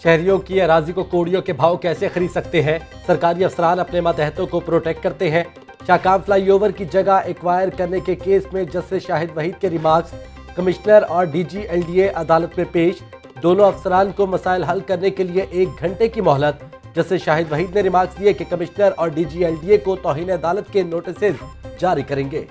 शहरियों की अराजी को कोड़ियों के भाव कैसे खरीद सकते हैं? सरकारी अफसरान अपने मातहतों को प्रोटेक्ट करते हैं। शाकाम फ्लाईओवर की जगह एक्वायर करने के केस में जस्टिस शाहिद वहीद के रिमार्क्स कमिश्नर और डीजी LDA अदालत में पेश। दोनों अफसरान को मसाइल हल करने के लिए 1 घंटे की मोहलत। जस्टिस शाहिद वहीद ने रिमार्क्स दिए कि कमिश्नर और डीजी LDA को तौहीन अदालत के नोटिस जारी करेंगे।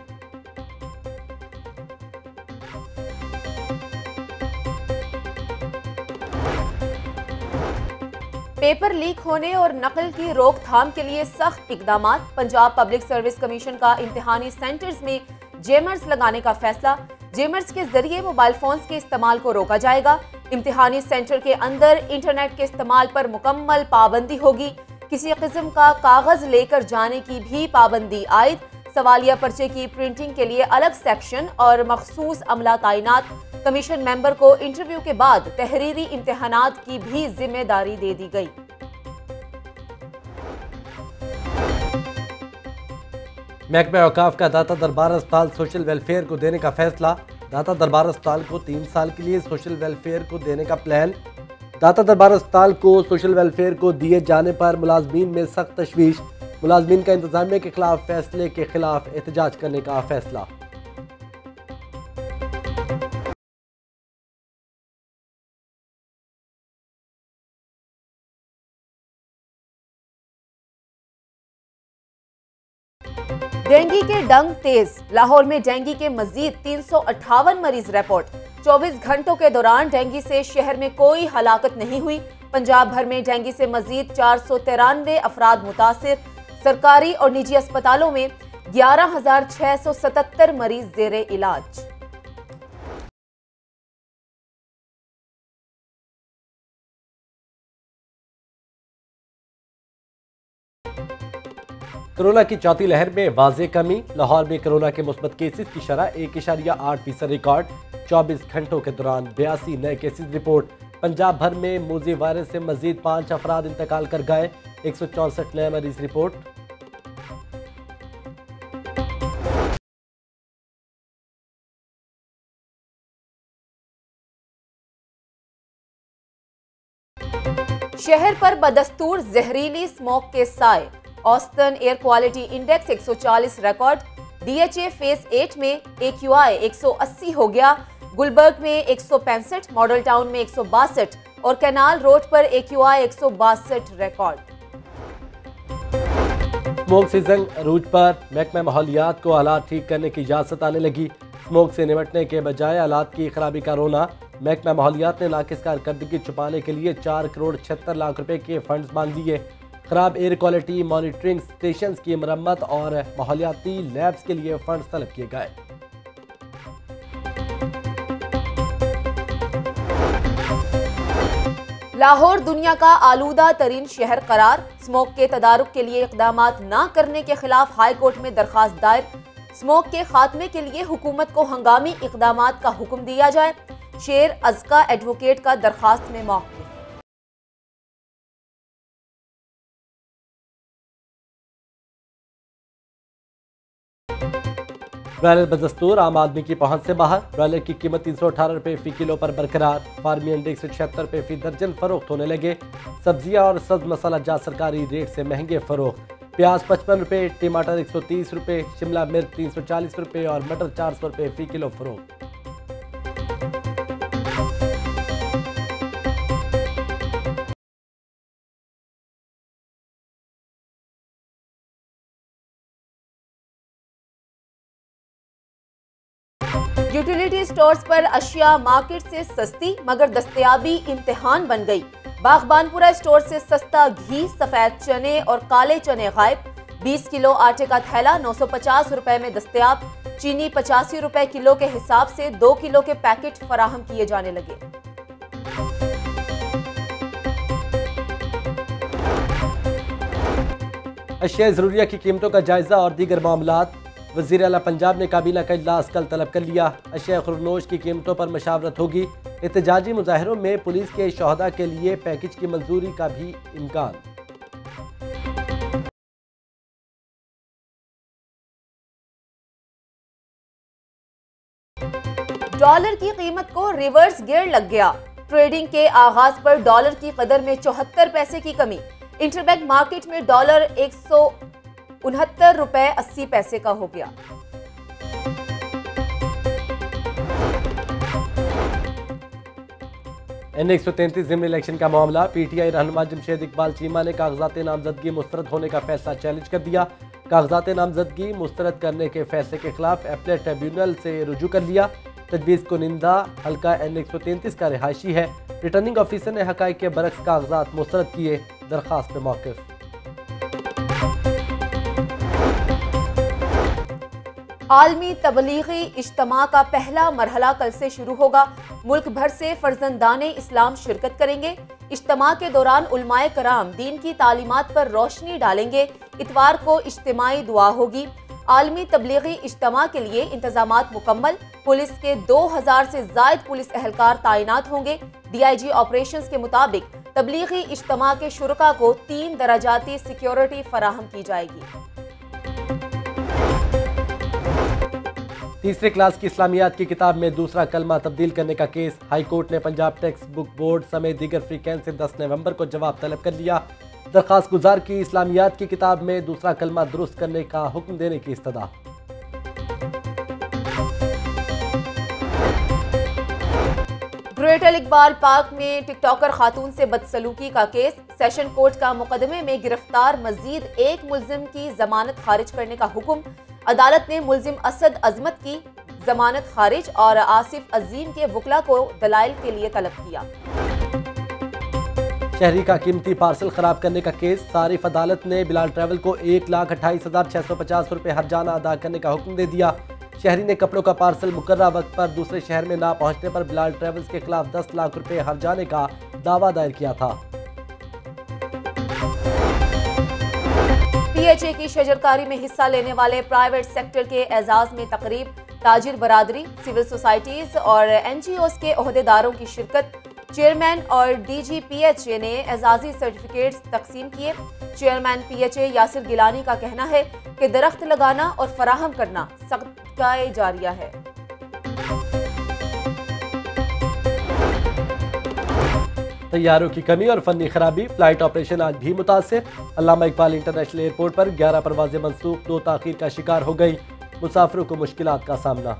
पेपर लीक होने और नकल की रोकथाम के लिए सख्त इकदाम। पंजाब पब्लिक सर्विस कमीशन का इम्तिहानी सेंटर्स में जेमर्स लगाने का फैसला। जेमर्स के जरिए मोबाइल फोन्स के इस्तेमाल को रोका जाएगा। इम्तिहानी सेंटर के अंदर इंटरनेट के इस्तेमाल पर मुकम्मल पाबंदी होगी। किसी किस्म का कागज लेकर जाने की भी पाबंदी आयद। सवालिया पर्चे की प्रिंटिंग के लिए अलग सेक्शन और मखसूस अमला तैनात। कमीशन मेंबर को इंटरव्यू के बाद तहरीरी इम्तिहानात की भी जिम्मेदारी दे दी गई। महकमा औकाफ का दाता दरबार अस्पताल सोशल वेलफेयर को देने का फैसला। दाता दरबार अस्पताल को 3 साल के लिए सोशल वेलफेयर को देने का प्लान। दाता दरबार अस्पताल को सोशल वेलफेयर को दिए जाने पर मुलाजमीन में सख्त तशवीश। मुलाजमीन का इंतजामिया के खिलाफ फैसले के खिलाफ एहतजाज करने का फैसला। डेंगू के डंग तेज। लाहौर में डेंगू के मजीद 358 मरीज रिपोर्ट। 24 घंटों के दौरान डेंगू से शहर में कोई हलाकत नहीं हुई। पंजाब भर में डेंगू से मजीद 493 अफराद मुतासिर। सरकारी और निजी अस्पतालों में 11,677 मरीज जेरे इलाज। कोरोना की चौथी लहर में वाज़े कमी। लाहौर में कोरोना के मुस्बत केसेस की शरह 1.8% रिकॉर्ड। 24 घंटों के दौरान 82 नए केसेस रिपोर्ट। पंजाब भर में मूजी वायरस से मजीद 5 अफराद इंतकाल कर गए। 164 नए मरीज रिपोर्ट। शहर पर बदस्तूर जहरीली स्मोक के साए। ऑस्टन air quality index 140 record. DHA phase 8 में AQI 180 हो गया। गुलबर्ग में 165, मॉडल टाउन में 162 और कैनाल रोड पर AQI 162 रिकॉर्ड। स्मोक सीजन अरूज पर। महकमा माहौलियात को हालात ठीक करने की इजाजत आने लगी। स्मोक से निपटने के बजाय हालात की खराबी का रोना। महकमा माहौलियात ने नाकिस कारकर्दगी छुपाने के लिए 4 करोड़ 76 लाख रुपए के फंड्स मांग लिए। खराब एयर क्वालिटी मॉनिटरिंग स्टेशंस की मरम्मत और माहौलियाती लैब्स के लिए फंड्स तलब किए गए। लाहौर दुनिया का आलूदा तरीन शहर करार। स्मोक के तदारुक के लिए इकदामात न करने के खिलाफ हाई कोर्ट में दरखास्त दायर। स्मोक के खात्मे के लिए हुकूमत को हंगामी इकदामात का हुक्म दिया जाए। शेर अज़का एडवोकेट का दरखास्त में मौक़िफ़। ब्रॉयलर बदस्तूर आम आदमी की पहुंच से बाहर। ब्रॉयलर की कीमत 318 रुपये फी किलो पर बरकरार। फार्मी अंडे 176 रुपये फी दर्जन फरोख्त होने लगे। सब्जियां और सब्ज मसाला जात सरकारी रेट से महंगे फरोख्त। प्याज 55 रुपये, टमाटर 130 रुपये, शिमला मिर्च 340 रुपये और मटर 400 रुपये फी किलो फरोख्त। यूटिलिटी स्टोर्स पर अशिया मार्केट से सस्ती मगर दस्तयाबी इम्तिहान बन गई। बागबानपुरा स्टोर से सस्ता घी, सफेद चने और काले चने गायब। 20 किलो आटे का थैला 950 रुपए में दस्तयाब। चीनी 85 रुपए किलो के हिसाब से 2 किलो के पैकेट फराहम किए जाने लगे। अशिया ज़रूरिया की कीमतों का जायजा और दीगर मामलात। वज़ीर आला पंजाब ने काबीना का इजलास कल तलब कर लिया। अशिया खुरनोश की कीमतों पर मशावरत होगी। एहतजाजी मुजाहिरों में पुलिस के शहदा के लिए पैकेज की मंजूरी का भी इम्कान। डॉलर की कीमत को रिवर्स गियर लग गया। ट्रेडिंग के आगाज पर डॉलर की कदर में 74 पैसे की कमी। इंटरबैंक मार्केट में डॉलर 169 रुपए 80 पैसे का हो गया। N133 ज़िमनी इलेक्शन का मामला। PTI रहनुमा जमशेद इकबाल चीमा ने कागजात नामजदगी मुस्तरद होने का फैसला चैलेंज कर दिया। कागजात नामजदगी मुस्तरद करने के फैसले के खिलाफ अपीलेट ट्रिब्यूनल से रुजू कर लिया। तजवीज़ कुनिंदा हल्का N133 का रिहायशी है। रिटर्निंग ऑफिसर ने हक़ाइक़ के बरक्स कागजात मुस्तरद किए। दरख्वास्त पे मौक़िफ़। आलमी तबलीगी इज्तिमा का पहला मरहला कल से शुरू होगा। मुल्क भर से फर्जंदाने इस्लाम शिरकत करेंगे। इज्तिमा के दौरान उलमाए कराम दीन की तालीमात पर रोशनी डालेंगे। इतवार को इज्तिमाई दुआ होगी। आलमी तबलीगी इज्तिमा के लिए इंतजामात मुकम्मल। पुलिस के 2000 से जायद पुलिस एहलकार तैनात होंगे। DIG ऑपरेशंस के मुताबिक तबलीगी इज्तिमा के शुरका को 3 दराजाती सिक्योरिटी फराहम की जाएगी। तीसरे क्लास की इस्लामियात की किताब में दूसरा कलमा तब्दील करने का केस। हाई कोर्ट ने पंजाब टेक्स्ट बुक बोर्ड समेत दीगर फ्रीकैन से 10 नवंबर को जवाब तलब कर लिया। दरख्वास्त गुजार की इस्लामियात की किताब में दूसरा कलमा दुरुस्त करने का हुक्म देने की इस्तदा। ग्रेटर इकबाल पार्क में टिकटॉकर खातून से बदसलूकी का केस। सेशन कोर्ट का मुकदमे में गिरफ्तार मजीद एक मुल्जिम की जमानत खारिज करने का हुक्म। अदालत ने मुल्जिम असद अजमत की जमानत खारिज और आसिफ अजीम के वकला को दलाइल के लिए तलब किया। शहरी का कीमती पार्सल खराब करने का केस। सारिफ अदालत ने बिलाल ट्रैवल को 1,28,650 रुपये हर्जाना अदा करने का हुक्म दे दिया। शहरी ने कपड़ों का पार्सल मुकर्रर वक्त पर दूसरे शहर में ना पहुंचने पर बिलाल ट्रैवल्स के खिलाफ 10 लाख रुपए हर्जाने का दावा दायर किया था। PHA की शजरकारी में हिस्सा लेने वाले प्राइवेट सेक्टर के एजाज में तकरीब। ताजिर बरादरी, सिविल सोसाइटीज और NGOs के ओहदेदारों की शिरकत। चेयरमैन और DG PHA ने एजाजी सर्टिफिकेट्स तकसीम किए। चेयरमैन PHA यासिर गिलानी का कहना है कि दरख्त लगाना और फराहम करना सदक़ाए जारिया है। तैयारों की कमी और फनी खराबी। फ्लाइट ऑपरेशन आज भी मुतासिर। अल्लामा इकबाल इंटरनेशनल एयरपोर्ट पर 11 परवाजें मंसूख, 2 ताख़ीर का शिकार हो गई। मुसाफिरों को मुश्किलात का सामना।